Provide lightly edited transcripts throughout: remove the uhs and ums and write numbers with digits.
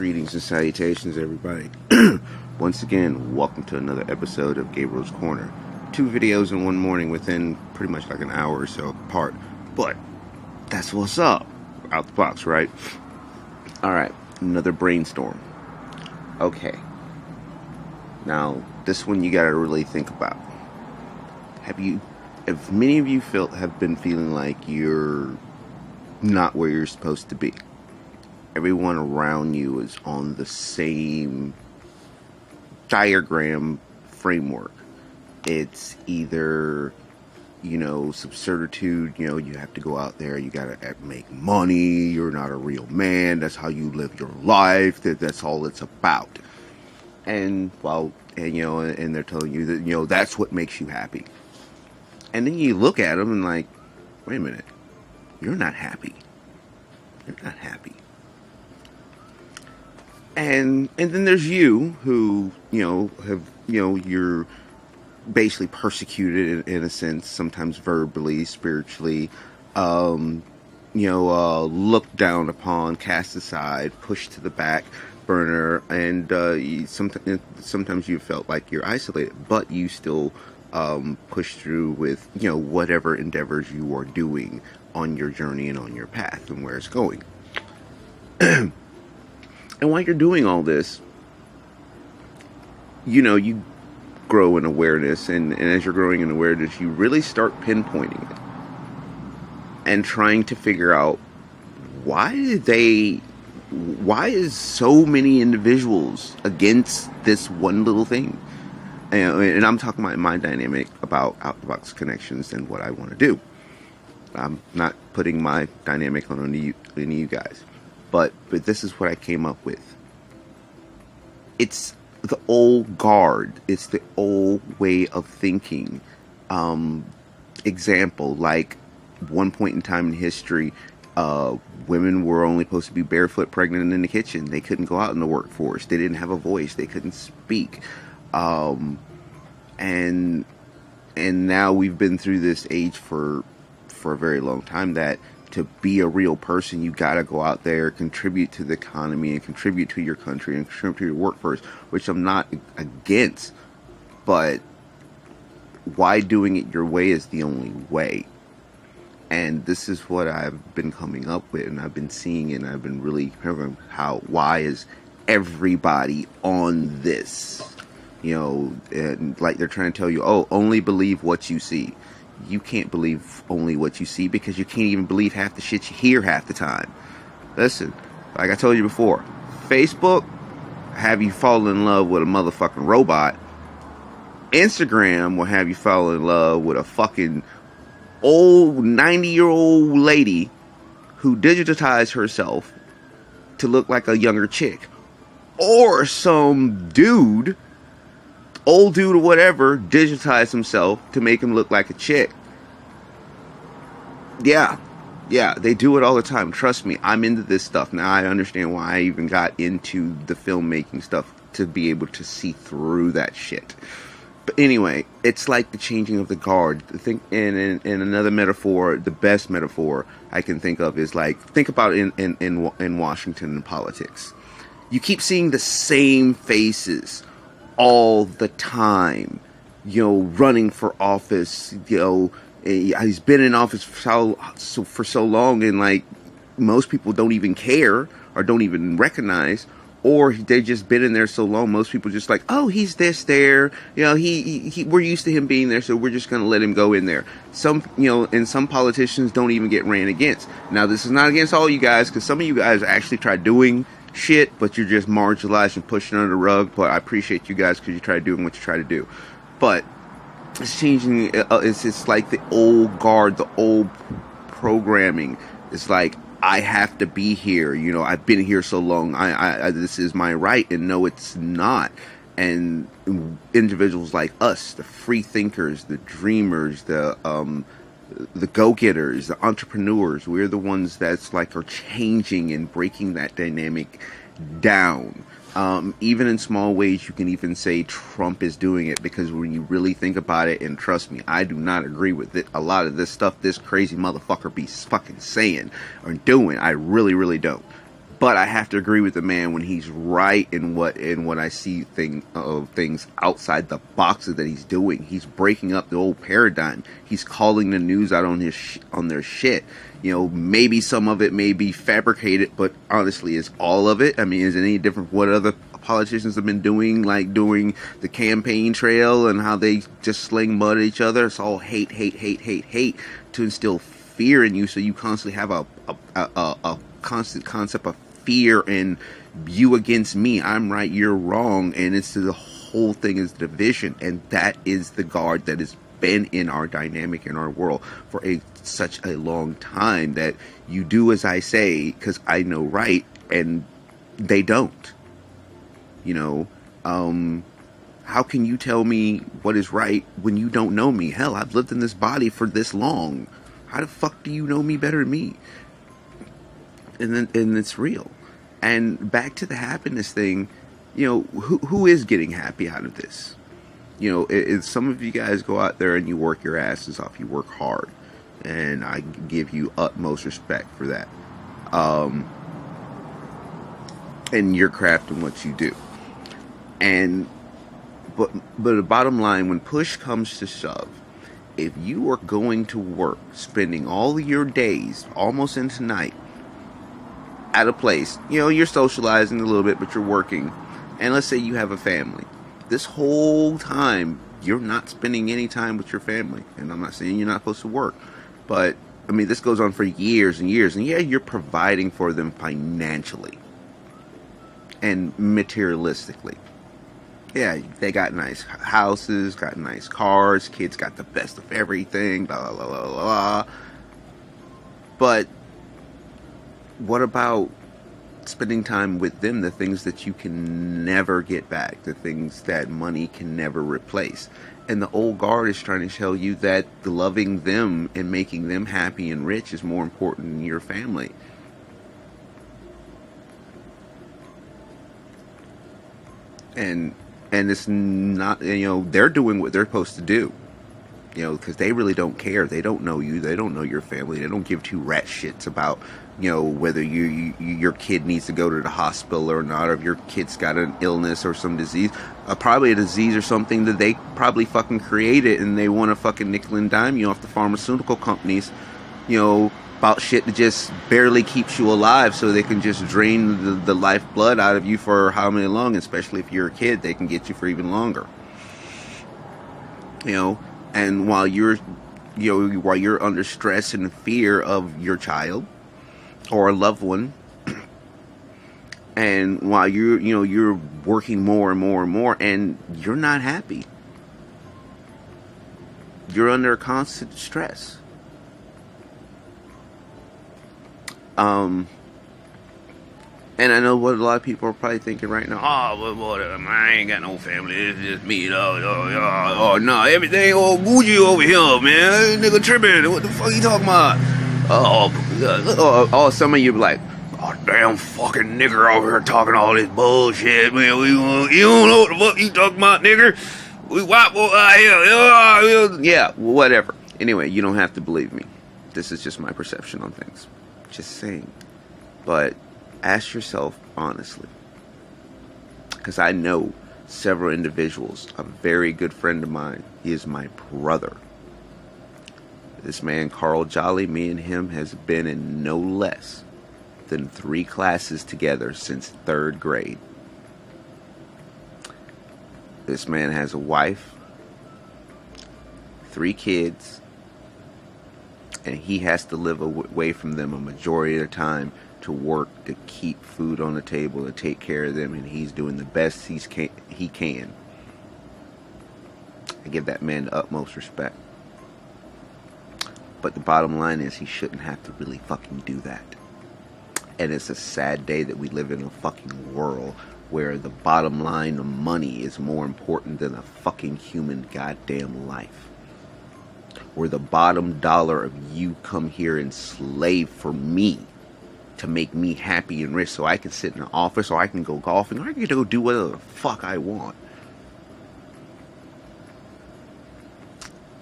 Greetings and salutations, everybody. Once again, welcome to another episode of Gabriel's Corner. 2 videos in one morning within pretty much like an hour or so apart. But that's what's up. Out the box, right? Alright, another brainstorm. Okay. Now, this one you gotta really think about. If many of you have been feeling like you're not where you're supposed to be, everyone around you is on the same diagram framework. It's either, subservitude, you have to go out there, you gotta make money, you're not a real man, that's how you live your life, that's all it's about. And, and they're telling you that, that's what makes you happy. And then you look at them and like, wait a minute, you're not happy. You're not happy. And then there's you who, you're basically persecuted in a sense, sometimes verbally, spiritually, looked down upon, cast aside, pushed to the back burner, and sometimes you felt like you're isolated, but you still push through with, whatever endeavors you are doing on your journey and on your path and where it's going. And while you're doing all this, you grow in awareness, and as you're growing in awareness, you really start pinpointing it and trying to figure out why is so many individuals against this one little thing? And I'm talking about my dynamic about out-the-box connections and what I want to do. I'm not putting my dynamic on any of you guys. But this is what I came up with. It's the old guard. It's the old way of thinking. Example, like one point in time in history, women were only supposed to be barefoot, pregnant in the kitchen. They couldn't go out in the workforce. They didn't have a voice. They couldn't speak. And now we've been through this age for a very long time that to be a real person, you gotta go out there, contribute to the economy, and contribute to your country, and contribute to your workforce, which I'm not against, but why doing it your way is the only way? And this is what I've been coming up with, and I've been seeing, and I've been really hearing why is everybody on this? And like they're trying to tell you, only believe what you see. You can't believe only what you see because you can't even believe half the shit you hear half the time. Listen, like I told you before, Facebook have you fall in love with a motherfucking robot. Instagram will have you fall in love with a fucking old 90-year-old lady who digitized herself to look like a younger chick. Or some dude, old dude or whatever, digitized himself to make him look like a chick. Yeah, they do it all the time. Trust me, I'm into this stuff. Now I understand why I even got into the filmmaking stuff, to be able to see through that shit. But anyway, it's like the changing of the guard. In another metaphor, the best metaphor I can think of is like, think about it in Washington and politics. You keep seeing the same faces all the time, running for office, he's been in office for so long, and like most people don't even care or don't even recognize, or they just been in there so long, most people just like, oh, he's there, he we're used to him being there, so we're just gonna let him go in there. Some politicians don't even get ran against. Now, this is not against all you guys, because some of you guys actually try doing shit, but you're just marginalized and pushing under the rug. But I appreciate you guys because you try doing what you try to do. But it's changing. It's like the old guard, the old programming. It's like, I have to be here. I've been here so long. I this is my right, and no, it's not. And individuals like us, the free thinkers, the dreamers, the go-getters, the entrepreneurs, we're the ones that's like are changing and breaking that dynamic down. Even in small ways, you can even say Trump is doing it, because when you really think about it, and trust me, I do not agree with it. A lot of this stuff this crazy motherfucker be fucking saying or doing, I really, really don't. But I have to agree with the man when he's right in what I see things outside the boxes that he's doing. He's breaking up the old paradigm. He's calling the news out on on their shit. You know, maybe some of it may be fabricated, but honestly, is all of it? I mean, is it any different from what other politicians have been doing, like doing the campaign trail and how they just sling mud at each other? It's all hate, hate, hate, hate, hate to instill fear in you, so you constantly have a constant concept of fear and you against me. I'm right, you're wrong, and it's the whole thing is division, and that is the guard that has been in our dynamic in our world for such a long time, that you do as I say because I know right and they don't. You know, how can you tell me what is right when you don't know me? Hell, I've lived in this body for this long. How the fuck do you know me better than me? And it's real. And back to the happiness thing, you know, who is getting happy out of this? You know, if some of you guys go out there and you work your asses off, you work hard, and I give you utmost respect for that. And your craft and what you do. But the bottom line, when push comes to shove, if you are going to work, spending all of your days, almost into night, at a place, you know, you're socializing a little bit, but you're working, and let's say you have a family. This whole time, you're not spending any time with your family. And I'm not saying you're not supposed to work, but, I mean, this goes on for years and years. And yeah, you're providing for them financially and materialistically. Yeah, they got nice houses, got nice cars, kids got the best of everything, blah, blah, blah, blah, blah. But what about spending time with them, the things that you can never get back, the things that money can never replace? And the old guard is trying to tell you that loving them and making them happy and rich is more important than your family. And it's not, you know, they're doing what they're supposed to do, you know, because they really don't care. They don't know you. They don't know your family. They don't give two rat shits about, you know, whether your kid needs to go to the hospital or not, or if your kid's got an illness or some disease, probably a disease or something that they probably fucking created, and they want to fucking nickel and dime you off the pharmaceutical companies, you know, about shit that just barely keeps you alive, so they can just drain the lifeblood out of you for how many long, especially if you're a kid, they can get you for even longer. You know, and while you're under stress and fear of your child or a loved one, and while you're working more and more and more, and you're not happy, you're under constant stress. And I know what a lot of people are probably thinking right now. Oh, well, I ain't got no family. It's just me. Oh, no, everything all Gucci over here, man. Nigga tripping. What the fuck you talking about? Oh, some of you be like, oh, damn fucking nigger over here talking all this bullshit, man. You don't know what the fuck you talking about, nigger. We white boy out here. Yeah, whatever. Anyway, you don't have to believe me. This is just my perception on things. Just saying. But ask yourself honestly, because I know several individuals. A very good friend of mine, he is my brother. This man, Carl Jolly, me and him has been in no less than 3 classes together since 3rd grade. This man has a wife, 3 kids, and he has to live away from them a majority of the time to work to keep food on the table, to take care of them, and he's doing the best he can. I give that man the utmost respect. But the bottom line is, he shouldn't have to really fucking do that. And it's a sad day that we live in a fucking world where the bottom line of money is more important than a fucking human goddamn life. Where the bottom dollar of you come here and slave for me to make me happy and rich, so I can sit in the office, or I can go golfing, or I can go do whatever the fuck I want.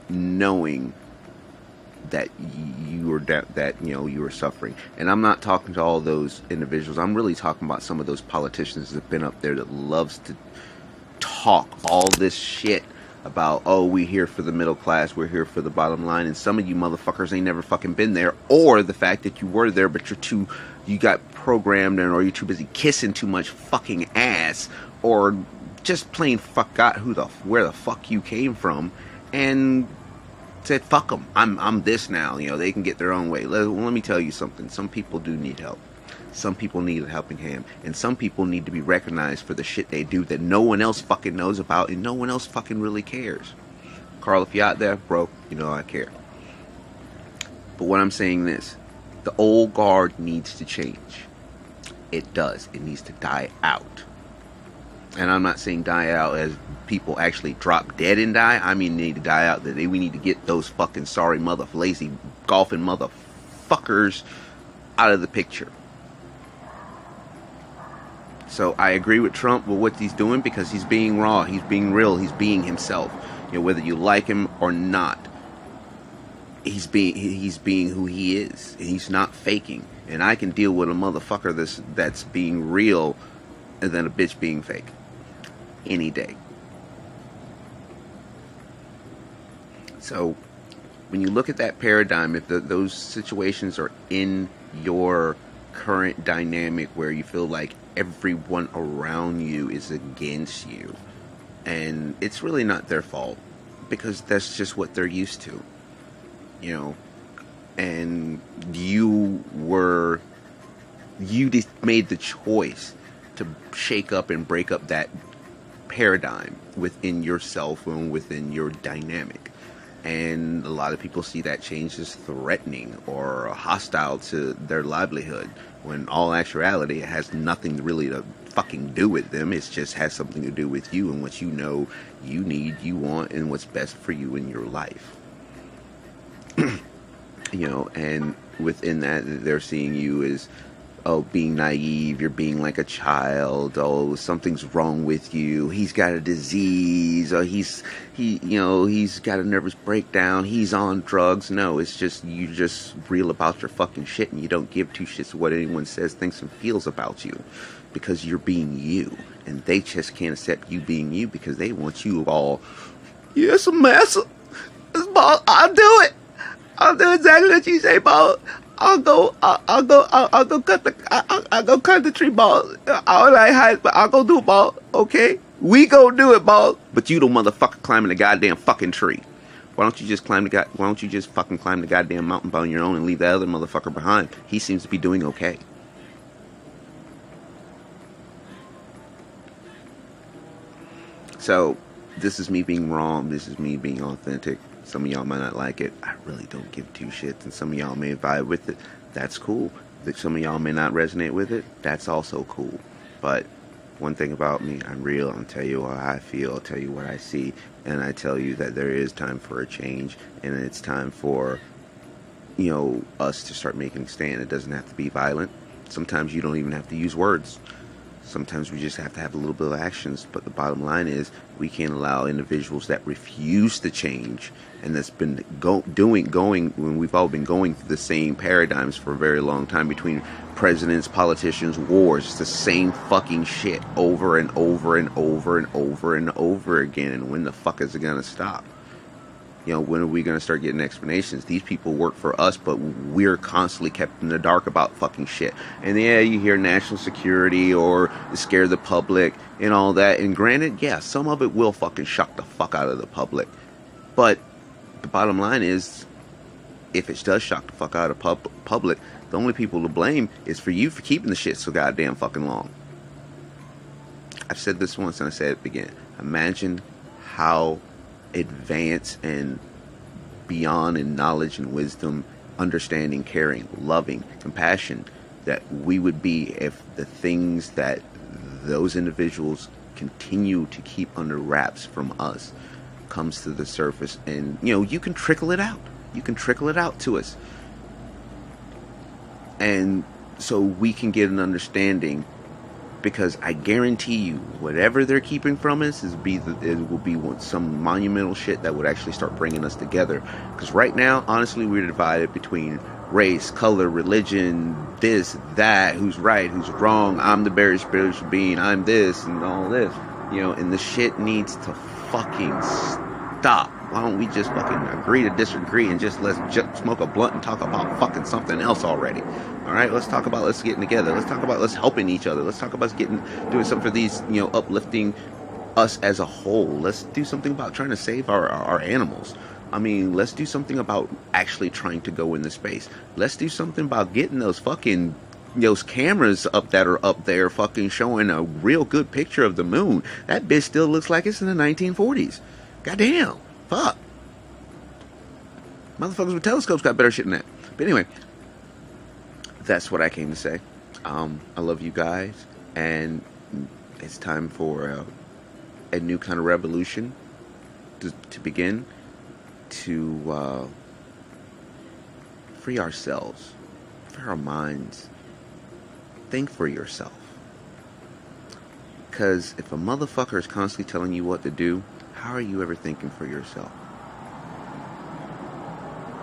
Knowing that you are that you know you are suffering. And I'm not talking to all those individuals. I'm really talking about some of those politicians that have been up there that loves to talk all this shit about, oh, we're here for the middle class, we're here for the bottom line, and some of you motherfuckers ain't never fucking been there, or the fact that you were there but you got programmed or you're too busy kissing too much fucking ass, or just plain forgot where the fuck you came from and said fuck them, I'm this now, you know, they can get their own way. Let me tell you something. Some people do need help. Some people need a helping hand, and some people need to be recognized for the shit they do that no one else fucking knows about and no one else fucking really cares. Carl, if you're out there, bro, you know I care. But what I'm saying is, the old guard needs to change. It does. It needs to die out. And I'm not saying die out as people actually drop dead and die. I mean, they need to die out. That we need to get those fucking sorry lazy golfing motherfuckers out of the picture. So I agree with Trump with what he's doing, because he's being raw, he's being real, he's being himself. You know, whether you like him or not, he's being who he is, and he's not faking. And I can deal with a motherfucker that's being real than a bitch being fake any day. So when you look at that paradigm, if those situations are in your current dynamic where you feel like everyone around you is against you, and it's really not their fault, because that's just what they're used to, you know, and you just made the choice to shake up and break up that paradigm within yourself and within your dynamic. And a lot of people see that change as threatening or hostile to their livelihood, when all actuality it has nothing really to fucking do with them. It just has something to do with you and what you know you need, you want, and what's best for you in your life. You know, and within that, they're seeing you as, oh, being naive, you're being like a child, oh, something's wrong with you, he's got a disease, or he's got a nervous breakdown, he's on drugs. No, it's just, you just real about your fucking shit, and you don't give two shits what anyone says, thinks, and feels about you, because you're being you, and they just can't accept you being you, because they want you all, yes, massa, I'll do it, I'll do exactly what you say, Paul. I'll go cut the tree, ball. All I hide, but I'll go do it, ball. Okay, we go do it, ball. But you the motherfucker climbing the goddamn fucking tree. Why don't you just fucking climb the goddamn mountain on your own and leave that other motherfucker behind? He seems to be doing okay. So this is me being wrong. This is me being authentic. Some of y'all might not like it. I really don't give two shits. And some of y'all may vibe with it. That's cool. Some of y'all may not resonate with it. That's also cool. But one thing about me, I'm real. I'll tell you how I feel. I'll tell you what I see. And I tell you that there is time for a change. And it's time for, you know, us to start making a stand. It doesn't have to be violent. Sometimes you don't even have to use words. Sometimes we just have to have a little bit of actions. But the bottom line is, we can't allow individuals that refuse to change, and that's been going when we've all been going through the same paradigms for a very long time, between presidents, politicians, wars. It's the same fucking shit over and over and over and over and over again. And when the fuck is it gonna stop? You know, when are we going to start getting explanations? These people work for us, but we're constantly kept in the dark about fucking shit. And yeah, you hear national security or scare the public and all that. And granted, yeah, some of it will fucking shock the fuck out of the public. But the bottom line is, if it does shock the fuck out of public, the only people to blame is for you for keeping the shit so goddamn fucking long. I've said this once and I said it again. Imagine how advanced and beyond in knowledge and wisdom, understanding, caring, loving, compassion that we would be if the things that those individuals continue to keep under wraps from us comes to the surface. And you know, you can trickle it out to us, and so we can get an understanding because I guarantee you, whatever they're keeping from us it will be some monumental shit that would actually start bringing us together. Because right now, honestly, we're divided between race, color, religion, this, that, who's right, who's wrong. I'm the very spiritual being. I'm this and all this, and the shit needs to fucking stop. Why don't we just fucking agree to disagree and let's smoke a blunt and talk about fucking something else already? All right, let's getting together. Let's talk about helping each other. Let's talk about doing something for these, uplifting us as a whole. Let's do something about trying to save our animals. I mean, let's do something about actually trying to go into space. Let's do something about getting those cameras that are up there fucking showing a real good picture of the moon. That bitch still looks like it's in the 1940s. Goddamn. Fuck. Motherfuckers with telescopes got better shit than that. But anyway, that's what I came to say. I love you guys, and it's time for a new kind of revolution to begin, to free ourselves, free our minds. Think for yourself. Because if a motherfucker is constantly telling you what to do, how are you ever thinking for yourself?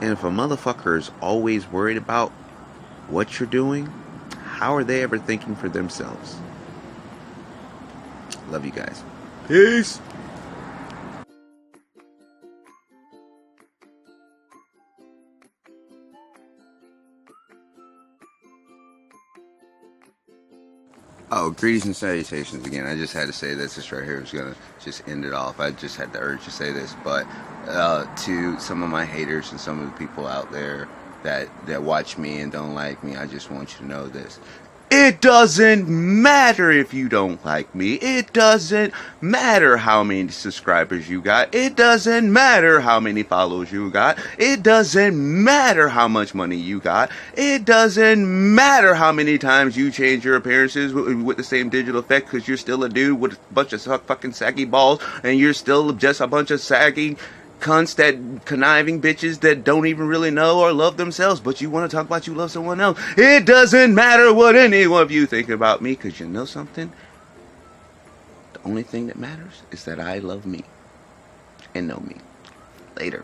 And if a motherfucker is always worried about what you're doing, how are they ever thinking for themselves? Love you guys. Peace. Oh, greetings and salutations again. I just had to say this. This right here is going to just end it off. I just had the urge to say this. But to some of my haters and some of the people out there that watch me and don't like me, I just want you to know this. It doesn't matter if you don't like me. It doesn't matter how many subscribers you got. It doesn't matter how many followers you got. It doesn't matter how much money you got. It doesn't matter how many times you change your appearances with the same digital effect, because you're still a dude with a bunch of fucking saggy balls, and you're still just a bunch of saggy cunts, that conniving bitches that don't even really know or love themselves, but you want to talk about you love someone else. It doesn't matter what any one of you think about me, because you know something? The only thing that matters is that I love me and know me. Later.